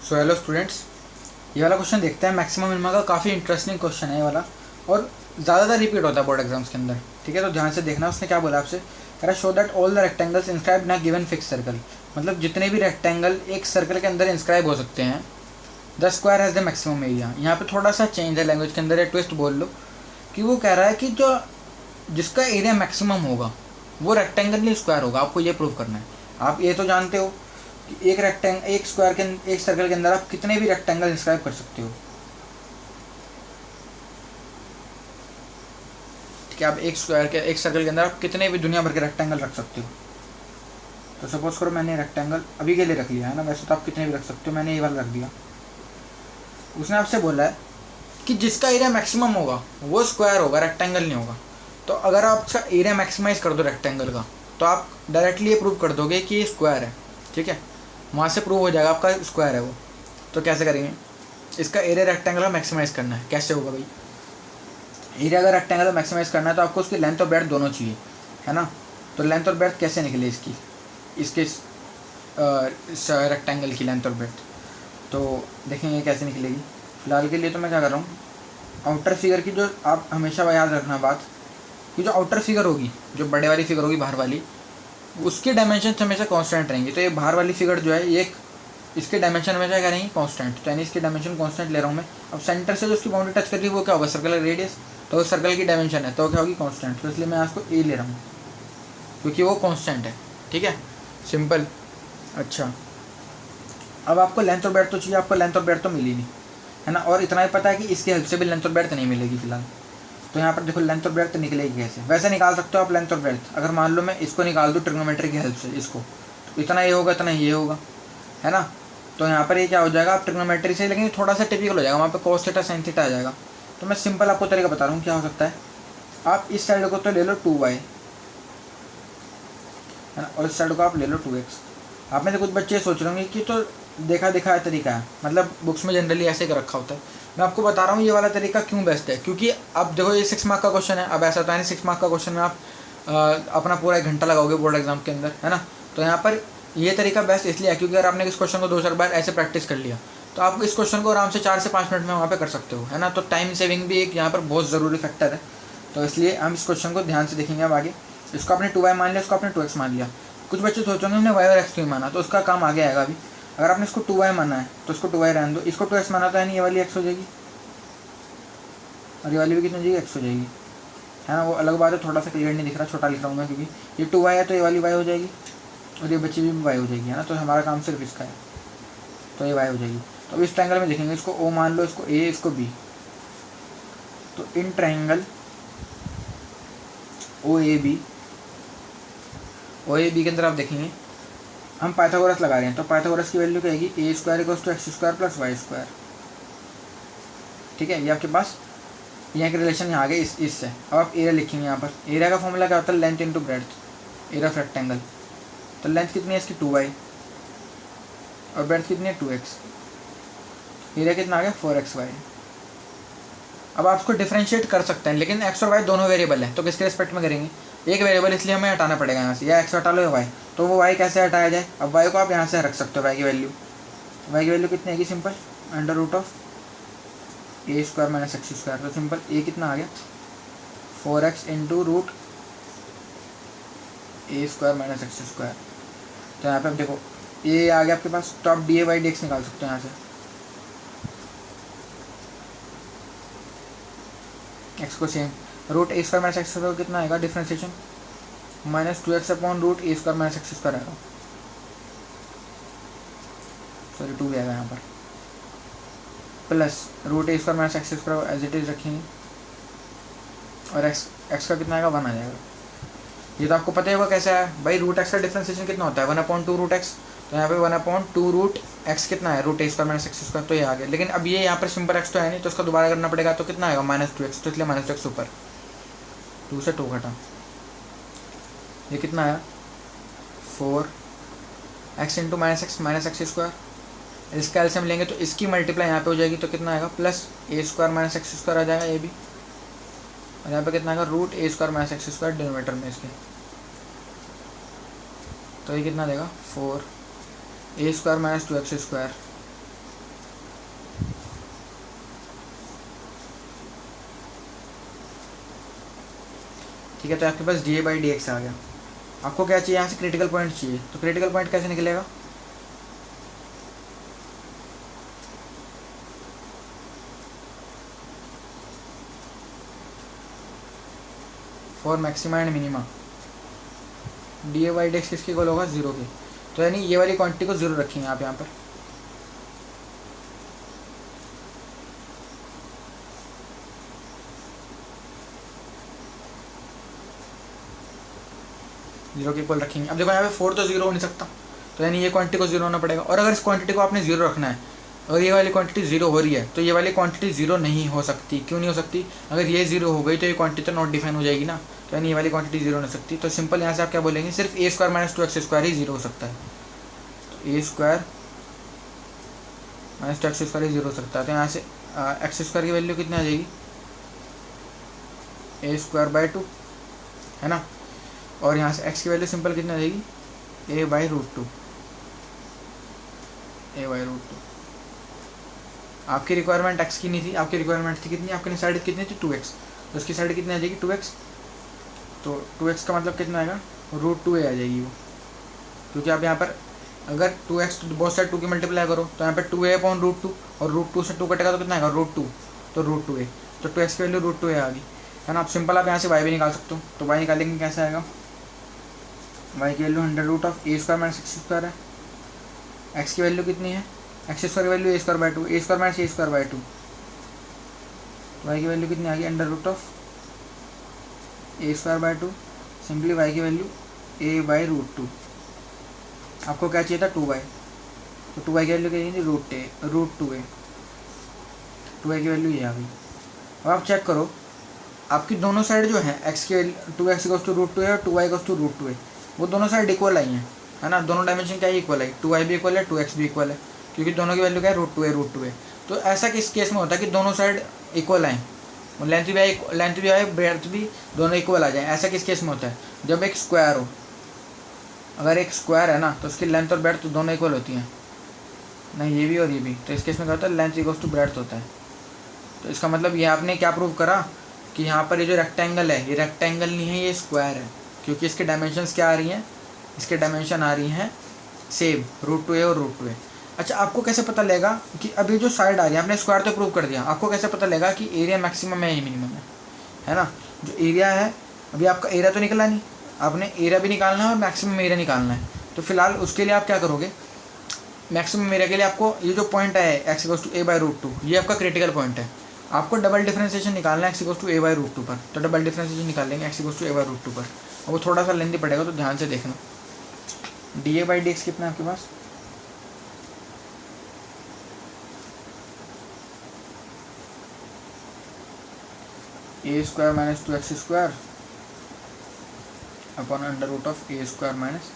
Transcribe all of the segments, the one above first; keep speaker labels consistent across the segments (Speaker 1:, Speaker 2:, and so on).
Speaker 1: So hello students, ये वाला question देखते हैं। मैक्सिमम मिनिमम का काफ़ी इंटरेस्टिंग क्वेश्चन है ये वाला, और ज़्यादातर रिपीट होता है बोर्ड एग्जाम्स के अंदर। ठीक है, तो ध्यान से देखना। उसने क्या बोला आपसे, कह रहा show that all the rectangles inscribe in a given fix circle. मतलब जितने भी रेक्टेंगल एक सर्कल के अंदर इंस्क्राइब हो सकते हैं, the square has the maximum area. यहाँ पे थोड़ा सा चेंज है लैंग्वेज के अंदर, या ट्विस्ट बोल लो, कि वो कह रहा है कि जो जिसका एरिया मैक्सिमम होगा वो रेक्टेंगल नहीं स्क्वायर होगा। आपको ये प्रूव करना है। आप ये तो जानते हो कि एक स्क्वायर के एक सर्कल के अंदर आप कितने भी रेक्टेंगल इंस्क्राइब कर सकते हो। ठीक है, आप एक सर्कल के अंदर आप कितने भी दुनिया भर के रेक्टेंगल रख सकते हो। तो सपोज करो मैंने रेक्टेंगल अभी के लिए रख लिया है ना, वैसे तो आप कितने भी रख सकते हो, मैंने ये वाला रख दिया। उसने आपसे बोला है कि जिसका एरिया मैक्सिमम होगा वो स्क्वायर होगा, रेक्टेंगल नहीं होगा। तो अगर आप इसका एरिया मैक्सिमाइज कर दो रेक्टेंगल का, तो आप डायरेक्टली ये प्रूव कर दोगे कि ये स्क्वायर है। ठीक है, वहाँ से प्रूव हो जाएगा आपका स्क्वायर है वो। तो कैसे करेंगे, इसका एरिया रेक्टेंगल का मैक्सिमाइज करना है। कैसे होगा भाई, एरिया अगर रेक्टेंगल का मैक्सिमाइज करना है तो आपको उसकी लेंथ और ब्रेड्थ दोनों चाहिए, है ना। तो लेंथ और ब्रेड्थ कैसे निकले इसके रेक्टेंगल की लेंथ और ब्रेड्थ, तो देखेंगे कैसे निकलेगी। फिलहाल के लिए तो मैं क्या कर रहा हूँ, आउटर फिगर की जो आप हमेशा याद रखना बात, कि जो आउटर फिगर होगी, जो बड़े वाली फिगर होगी बाहर वाली, उसके डायमेंशन हमेशा कांस्टेंट रहेंगी। तो ये बाहर वाली फिगर जो है ये इसके डायमेंशन हमेशा क्या रहेंगी, कांस्टेंट। तो यानी इसके डायमेंशन कांस्टेंट ले रहा हूँ मैं। अब सेंटर से जो उसकी बाउंड्री टच कर रही है वो क्या होगा, सर्कल का रेडियस। तो सर्कल की डायमेंशन है तो क्या होगी, कांस्टेंट। तो इसलिए मैं इसको ए ले रहा हूँ क्योंकि वो कांस्टेंट है। ठीक है, सिंपल। अच्छा, अब आपको लेंथ और ब्रेड्थ तो चाहिए, आपको लेंथ और ब्रेड्थ तो मिली नहीं, है ना। और इतना ही पता है कि इसकी हेल्प से भी लेंथ और ब्रेड्थ नहीं मिलेगी फिलहाल। तो यहाँ पर देखो लेंथ और ब्रेड्थ निकलेगी कैसे, वैसे निकाल सकते हो आप लेंथ और ब्रेड्थ। अगर मान लो मैं इसको निकाल दूँ ट्रिग्नोमेट्री की हेल्प से, इसको तो इतना ये होगा, इतना ये होगा, है ना। तो यहाँ पर ये क्या हो जाएगा, आप ट्रिग्नोमेट्री से, लेकिन थोड़ा सा टिपिकल हो जाएगा, वहाँ पर cos थीटा sin थीटा आ जाएगा। तो मैं सिंपल आपको तरीका बता रहा हूँ क्या हो सकता है। आप इस साइड को तो ले लो 2y, है ना, और इस साइड को आप ले लो 2x। आप में से कुछ बच्चे सोच रहे होंगे कि तो देखा दिखाया तरीका है, मतलब बुक्स में जनरली ऐसे कर रखा होता है। मैं आपको बता रहा हूँ ये वाला तरीका क्यों बेस्ट है, क्योंकि अब देखो ये 6 मार्क का क्वेश्चन है। अब ऐसा तो है नहीं 6 मार्क का क्वेश्चन में आप अपना पूरा 1 घंटा लगाओगे बोर्ड एग्जाम के अंदर, है ना। तो यहाँ पर ये तरीका बेस्ट इसलिए है क्योंकि अगर आपने इस क्वेश्चन को 2-4 बार ऐसे प्रैक्टिस कर लिया तो आप इस क्वेश्चन को आराम से 4 से 5 मिनट में वहाँ पे कर सकते हो, है ना। तो टाइम सेविंग भी एक यहाँ पर बहुत ज़रूरी फैक्टर है। तो इसलिए हम इस क्वेश्चन को ध्यान से देखेंगे अब आगे। इसको आपने 2y मान लिया, इसको आपने 2x मान लिया। कुछ बच्चे सोचेंगे हमने y और x क्यों माना, तो उसका काम आगे आएगा अभी। अगर आपने इसको 2y माना है तो इसको 2y रहने दो, इसको 2x माना तो है नहीं, ये वाली x हो जाएगी और ये वाली भी कितनी हो जाएगी, x हो जाएगी, है ना। वो अलग बात है, थोड़ा सा क्लियर नहीं दिख रहा, छोटा लिख रहा हूँ मैं, क्योंकि ये 2y है तो ये वाली y हो जाएगी और ये बच्ची भी y हो जाएगी, है ना। तो हमारा काम सिर्फ इसका है, तो ये y हो जाएगी। तो अब इस ट्रायंगल में देखेंगे, इसको O मान लो, इसको A, इसको B। तो इन ट्रायंगल OAB के अंदर आप देखेंगे हम पाइथागोरस लगा रहे हैं। तो पाइथागोरस की वैल्यू क्या आएगी, a² = x² + y²। ठीक है, ये आपके पास यहाँ के रिलेशन यहाँ आ गए इससे। अब आप एरिया लिखेंगे। यहाँ पर एरिया का फॉर्मूला क्या होता है, length into breadth, area of rectangle. तो लेंथ कितनी है इसकी 2y और ब्रेड्थ कितनी है 2x। एरिया कितना आ गया 4xy। अब आप इसको डिफ्रेंशिएट कर सकते हैं, लेकिन x और y दोनों वेरिएबल हैं, तो किसके रिस्पेक्ट में करेंगे, एक वेरिएबल इसलिए हमें हटाना पड़ेगा यहाँ से, या x हटा लो या y। तो वो y कैसे हटाया जाए, अब y को आप यहाँ से रख सकते हो। y की वैल्यू कितनी आएगी, सिंपल √a² - x²। तो सिंपल a कितना आ गया 4x इंटू √a² - x²। तो यहाँ पे अब देखो a आ गया आपके पास, तो आप dy/dx निकाल सकते हो यहाँ से। x को सेम √a² - x² कितना आएगा, डिफ्रेंशिएशन -2x/√a² - x² आएगा। सॉरी 2 भी आएगा यहाँ पर, plus √a² - x² as it is रखेंगे, और x का कितना आएगा 1 आ जाएगा। ये तो आपको पता ही होगा कैसे है भाई, √x का डिफ्रेंशिएशन कितना होता है 1/2√x। तो यहाँ पे 1/2√x कितना है, √a² - x²। तो ये आ गया, लेकिन अब ये यहाँ पर सिंपल x तो है नहीं, तो उसका दोबारा करना पड़ेगा। तो कितना आएगा -2x, तो इसलिए -2x ऊपर, 2 से 2 घटा, ये कितना आया 4x इंटू -x - x²। इसका एलसीएम लेंगे तो इसकी मल्टीप्लाई यहाँ पे हो जाएगी, तो कितना आएगा +a² - x² आ जाएगा ये भी। और यहाँ पे कितना आएगा √a² - x² डिनोमिनेटर में इसके। तो ये कितना देगा 4a² - 2x² ठीक है, तो आपके पास d a by d x आ गया। आपको क्या चाहिए यहाँ से, क्रिटिकल पॉइंट चाहिए। तो क्रिटिकल पॉइंट कैसे निकलेगा, for maxima and minima D a by d x किसके इक्वल होगा, 0 के। तो यानी ये वाली क्वांटिटी को 0 रखेंगे आप यहाँ पर। जीरो के इक्वल रखेंगे। अब देखो यहाँ पे 4 तो 0 हो नहीं सकता, तो यानी ये क्वांटिटी को 0 होना पड़ेगा। और अगर इस क्वांटिटी को आपने 0 रखना है और ये वाली क्वांटिटी 0 हो रही है, तो ये वाली क्वांटिटी 0 नहीं हो सकती। क्यों नहीं हो सकती, अगर ये 0 हो गई तो ये क्वांटिटी तो नॉट डिफाइन हो जाएगी ना, तो यानी ये वाली क्वांटिटी 0 नहीं हो सकती। तो सिंपल यहाँ से आप क्या बोलेंगे, सिर्फ ए स्क्वायर माइनस 2x² ही 0 हो सकता है। तो ए स्क्वायर माइनस 2x² ही 0 हो सकता है। तो यहाँ से x² की वैल्यू कितनी आ जाएगी, ए स्क्वायर बाई 2 है ना। और यहाँ से x की वैल्यू सिंपल कितनी आ जाएगी, a by root 2, a by root 2। आपकी रिक्वायरमेंट x की नहीं थी, आपकी रिक्वायरमेंट थी कितनी, आपकी साइड कितनी थी 2x, तो उसकी साइड कितनी आ जाएगी 2x। तो 2x का मतलब कितना आएगा, रूट 2a आ जाएगी वो, क्योंकि आप यहाँ पर अगर 2x बहुत साइड 2 की मल्टीप्लाई करो तो यहाँ पर 2a अपॉन रूट 2, और रूट 2 से 2 कटेगा तो कितना आएगा रूट 2, तो रूट 2a। तो 2x की वैल्यू रूट 2a आ गई है ना। आप सिंपल आप यहाँ से y भी निकाल सकते हो। तो y निकालेंगे कैसे आएगा, y की value under root of A square minus x square है। x की वैल्यू कितनी है, एक्स स्क्वायर की value A square by 2, A square minus A square by 2। y की वैल्यू कितनी आ गई, under root of A square by 2, simply y की वैल्यू a बाई रूट 2। आपको क्या चाहिए था 2y, तो 2y की वैल्यू क्या चाहिए रूट 2a, 2y की वैल्यू ये आ गई। अब आप चेक करो आपकी दोनों साइड जो है x के 2x equals to root 2a और 2y equals to root 2a, वो दोनों साइड इक्वल आई हैं है ना। दोनों डायमेंशन क्या है, इक्वल है, 2y भी इक्वल है 2x भी इक्वल है, क्योंकि दोनों की वैल्यू क्या है रूट 2a। तो ऐसा किस केस में होता है कि दोनों साइड इक्वल आए, लेंथ भी आए ब्रेड्थ भी दोनों इक्वल आ जाए। ऐसा किस केस में होता है, जब एक स्क्वायर हो, अगर एक स्क्वायर है ना तो उसकी लेंथ और ब्रेड्थ दोनों इक्वल होती हैं, नहीं ये भी और ये भी। तो इस केस में क्या होता है, लेंथ इक्वल्स टू ब्रेड्थ होता है। तो इसका मतलब ये आपने क्या प्रूव करा कि यहाँ पर ये जो रेक्टेंगल है ये रेक्टेंगल नहीं है, ये स्क्वायर है, क्योंकि इसके डायमेंशंस क्या आ रही हैं, इसके डायमेंशन आ रही हैं सेम रूट 2a और रूट 2a। अच्छा आपको कैसे पता लगेगा कि अभी जो साइड आ रही है, आपने स्क्वायर तो प्रूव कर दिया, आपको कैसे पता लगेगा कि एरिया मैक्सिमम है या मिनिमम है ना। जो एरिया है, अभी आपका एरिया तो निकला नहीं, आपने एरिया भी निकालना है और मैक्सिमम एरिया निकालना है। तो फिलहाल उसके लिए आप क्या करोगे, मैक्सिमम एरिया के लिए आपको ये जो पॉइंट है x equals to a by root 2, ये आपका क्रिटिकल पॉइंट है। आपको डबल डिफरेंशिएशन निकालना है x equals to a by root 2 पर, तो डबल डिफरेंशिएशन निकालेंगे x equals to a by root 2 पर। और वो थोड़ा सा लेंथी पड़ेगा, तो ध्यान से देखना। D a by d x कितना है आपके पास, a square minus 2x square upon under root of A square minus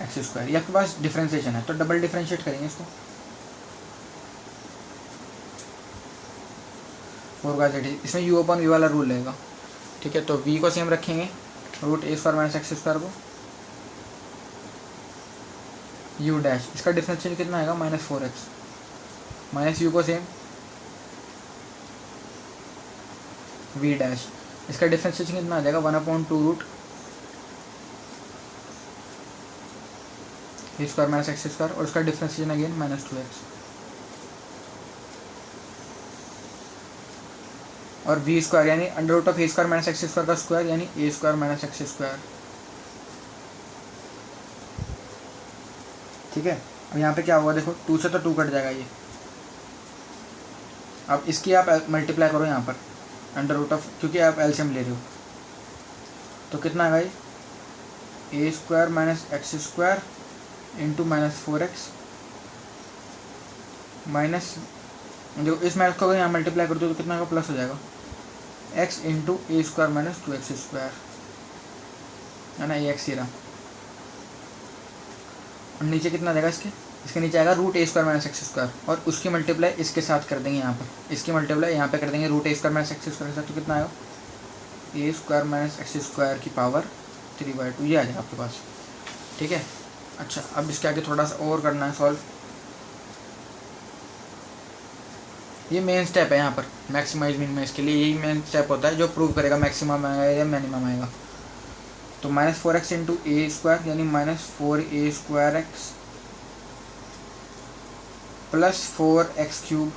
Speaker 1: x square. ये आपके पास डिफरेंशिएशन है, तो डबल डिफरेंशिएट करेंगे इसको। 4 का जेड, इसमें यू अपॉन वी वाला रूल रहेगा, ठीक है। तो v को सेम रखेंगे, root a square minus x square को, u डैश, इसका डिफरेंशिएशन कितना आएगा -4x, माइनस u को सेम v डैश, इसका डिफरेंशिएशन कितना आ जाएगा 1/2 root a square minus x square, और इसका डिफरेंशिएशन अगेन -2x, और v स्क्वायर यानी under root of A square minus x square का स्क्वायर यानी ए स्क्वायर माइनस एक्स स्क्वायर, ठीक है। अब यहाँ पे क्या होगा देखो, 2 से तो 2 कट जाएगा ये, अब इसकी आप मल्टीप्लाई करो यहाँ पर अंडर रूट ऑफ, क्योंकि आप एलसीएम ले रहे हो, तो कितना आएगा ये a square minus x square into -4x minus, जो इस मैथ को अगर यहाँ मल्टीप्लाई कर दो तो कितना का प्लस हो जाएगा x इंटू ए स्क्वायर माइनस 2x स्क्वायर, है ना, ये एक्स ही रहा। और नीचे कितना जाएगा इसके नीचे आएगा root a square minus x square, और उसकी मल्टीप्लाई इसके साथ कर देंगे यहाँ पर, इसकी मल्टीप्लाई यहाँ पे कर देंगे root a square minus x square के साथ, तो कितना आएगा ए स्क्वायर माइनस एक्स स्क्वायर की पावर 3/2, ये आ जाएगा आपके पास, ठीक है। अच्छा अब इसके आगे थोड़ा सा और करना है सॉल्व, ये मेन स्टेप है यहाँ पर मैक्सिमाइज मिनिमाइज के लिए, यही मेन स्टेप होता है जो प्रूव करेगा मैक्सिमम आएगा या मिनिमम आएगा। तो -4x इंटू ए स्क्वायर यानी -4a² plus 4x³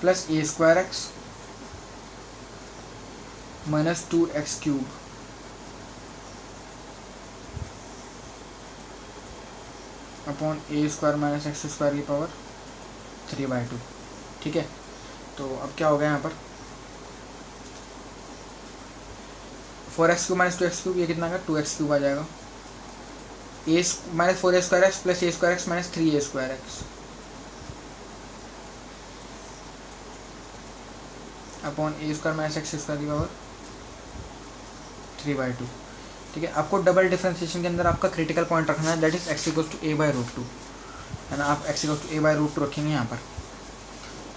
Speaker 1: plus a² minus 2x³ upon a² minus x² की पावर 3/2। ठीक है, तो अब क्या हो गया यहाँ पर 4x³ माइनस 2x³ ये कितना का 2x³ आ जाएगा। a minus 4a² plus a² minus 3a² upon a² minus x² की पावर 3/2। ठीक है, आपको डबल डिफरेंशिएशन के अंदर आपका क्रिटिकल पॉइंट रखना है, that is x equals to a/√2 है ना। आप x इक्वल्स टू a/√2 रखेंगे यहाँ पर।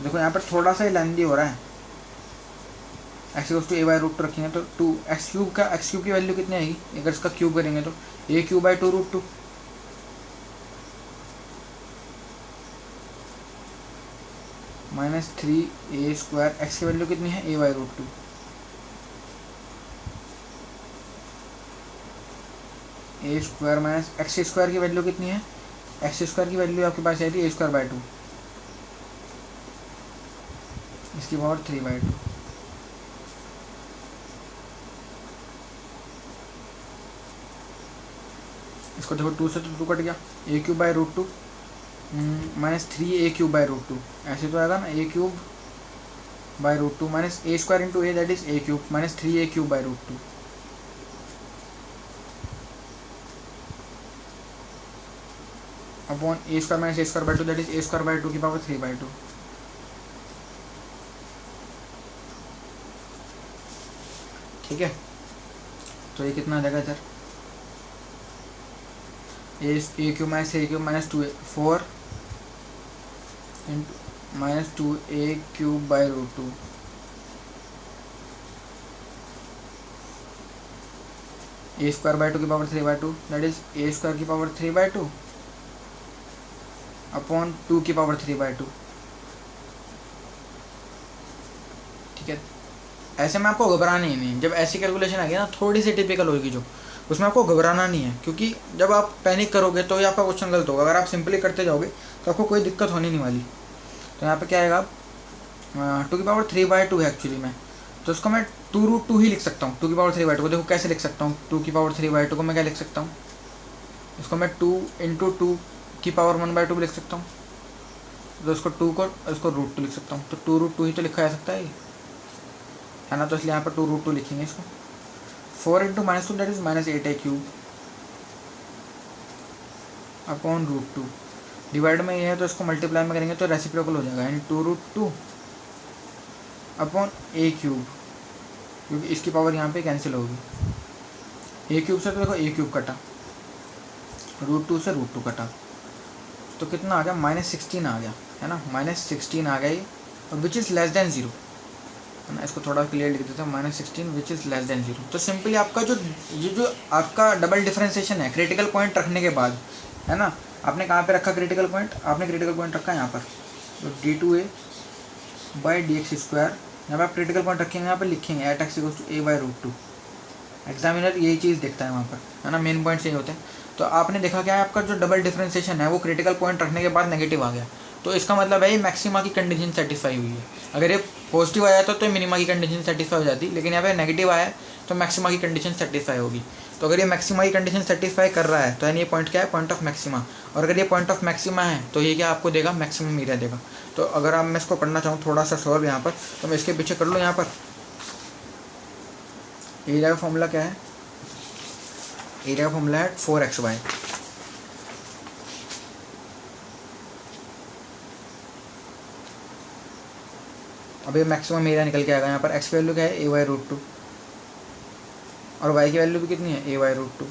Speaker 1: देखो यहाँ पर थोड़ा सा ही लेंदी हो रहा है, x इक्वल्स टू a/√2 रखेंगे तो 2x³ की वैल्यू कितनी आएगी, अगर इसका क्यूब करेंगे तो a³/2√2 माइनस 3a²। x की वैल्यू कितनी है a/√2 a² माइनस x² की वैल्यू कितनी है, x² की वैल्यू आपके पास आई थी a²/2 इसकी पावर 3/2। इसको देखो 2 से तो 2 कट गया, a³ माइनस 3a³ ऐसे तो आएगा ना a³ minus a² into a that is a³ minus 3a³ upon a² minus a²/2 that is a²/2 की पावर 3/2। ठीक है, तो ये कितना आ जाएगा इधर a³ minus a³ minus 4 into minus 2a³/√2 a²/2 की पावर 3/2 दैट इज a² की पावर 3/2 अपॉन 2 की पावर 3/2। ठीक है, ऐसे में आपको घबराना ही नहीं, जब ऐसी कैलकुलेशन आ गई ना थोड़ी सी टिपिकल होगी जो, उसमें आपको घबराना नहीं है, क्योंकि जब आप पैनिक करोगे तो ही आपका क्वेश्चन गलत होगा। अगर आप सिंपली करते जाओगे तो आपको कोई दिक्कत होने नहीं वाली। तो यहाँ पे क्या आएगा, 2 की पावर 3/2 है एक्चुअली में, तो उसको मैं 2√2 ही लिख सकता हूँ। 2 की पावर 3/2 को देखो कैसे लिख सकता हूँ, 2 की पावर 3/2 को मैं क्या लिख सकता हूँ, इसको मैं 2 इंटू 2 की पावर 1/2 भी लिख सकता हूँ। तो उसको 2 को इसको √2 लिख सकता हूँ, तो 2√2 ही तो लिखा जा सकता है ना। तो इसलिए यहाँ पर 2√2 लिखेंगे इसको। 4 into -2 that is -8a³ upon √2 divide में ये है तो इसको मल्टीप्लाई में करेंगे तो रेसिप्रोकल हो जाएगा, यानी 2√2 अपॉन a³, क्योंकि इसकी पावर यहाँ पे कैंसिल होगी। a³ से तो देखो a³ कटा, √2 से √2 कटा, तो कितना आ गया -16 आ गया है ना, -16 आ गया, और विच इज़ लेस देन 0 है ना। इसको थोड़ा क्लियर लिख देते हैं, -16 विच इज़ लेस देन 0। तो सिंपली आपका जो आपका डबल डिफरेंशिएशन है क्रिटिकल पॉइंट रखने के बाद है ना, आपने कहाँ पे रखा क्रिटिकल पॉइंट, आपने क्रिटिकल पॉइंट रखा है यहाँ पर, तो d2a/dx²। यहाँ पर आप क्रिटिकल पॉइंट रखेंगे, यहाँ पर लिखेंगे at x equals to a/√2। Examiner यही चीज़ देखता है वहाँ पर है ना, मेन पॉइंट्स यही होते हैं। तो आपने देखा क्या है, आपका जो डबल डिफरेंशिएशन है वो क्रिटिकल पॉइंट रखने के बाद नेगेटिव आ गया, तो इसका मतलब है ये मैक्सिमा की कंडीशन सेटिस्फाई हुई है। अगर ये पॉजिटिव आया तो मिनिमा की कंडीशन सेटिस्फाई हो जाती, लेकिन यहाँ पे नेगेटिव आया तो मैक्सिमा की कंडीशन सेटिस्फाई होगी। तो अगर ये मैक्सिमा की कंडीशन सेटिस्फाई कर रहा है तो यानी ये पॉइंट क्या है, पॉइंट ऑफ मैक्सिमा। और अगर ये पॉइंट ऑफ मैक्सिमा है तो ये क्या आपको देगा, मैक्सिमम एरिया देगा। तो अगर आप मैं इसको करना चाहूँ थोड़ा सा सॉल्व यहाँ पर, तो मैं इसके पीछे कर लूँ। यहाँ पर एरिया का फॉर्मूला क्या है, एरिया का फॉर्मूला है 4xy। अब ये मैक्सिमम एरिया निकल के आएगा। यहाँ पर x की वैल्यू क्या है, a/√2, और y की वैल्यू भी कितनी है, a/√2।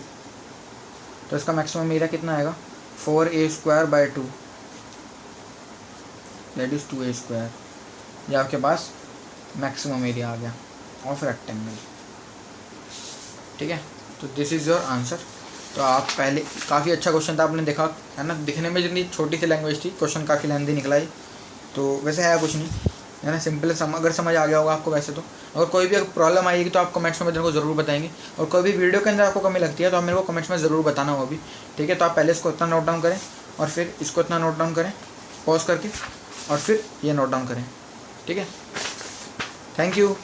Speaker 1: तो इसका मैक्सिमम एरिया कितना आएगा, 4a²/2 दैट इज 2a²। ये आपके पास मैक्सिमम एरिया आ गया ऑफ रेक्टेंगल। ठीक है, तो दिस इज़ योर आंसर। तो आप पहले काफ़ी अच्छा क्वेश्चन था, आपने देखा है ना, दिखने में जितनी छोटी सी लैंग्वेज थी, क्वेश्चन काफ़ी लेंथी निकला है। तो वैसे है कुछ नहीं, है ना, सिंपल अगर समझ आ गया होगा आपको वैसे तो। अगर कोई भी प्रॉब्लम आएगी तो आप कमेंट्स में मेरे को ज़रूर बताएंगे, और कोई भी वीडियो के अंदर आपको कमी लगती है तो आप मेरे को कमेंट्स में ज़रूर बताना होगा भी, ठीक है। तो आप पहले इसको इतना नोट डाउन करें, और फिर इसको इतना नोट डाउन करें पॉज करके, और फिर ये नोट डाउन करें, ठीक है। Thank you.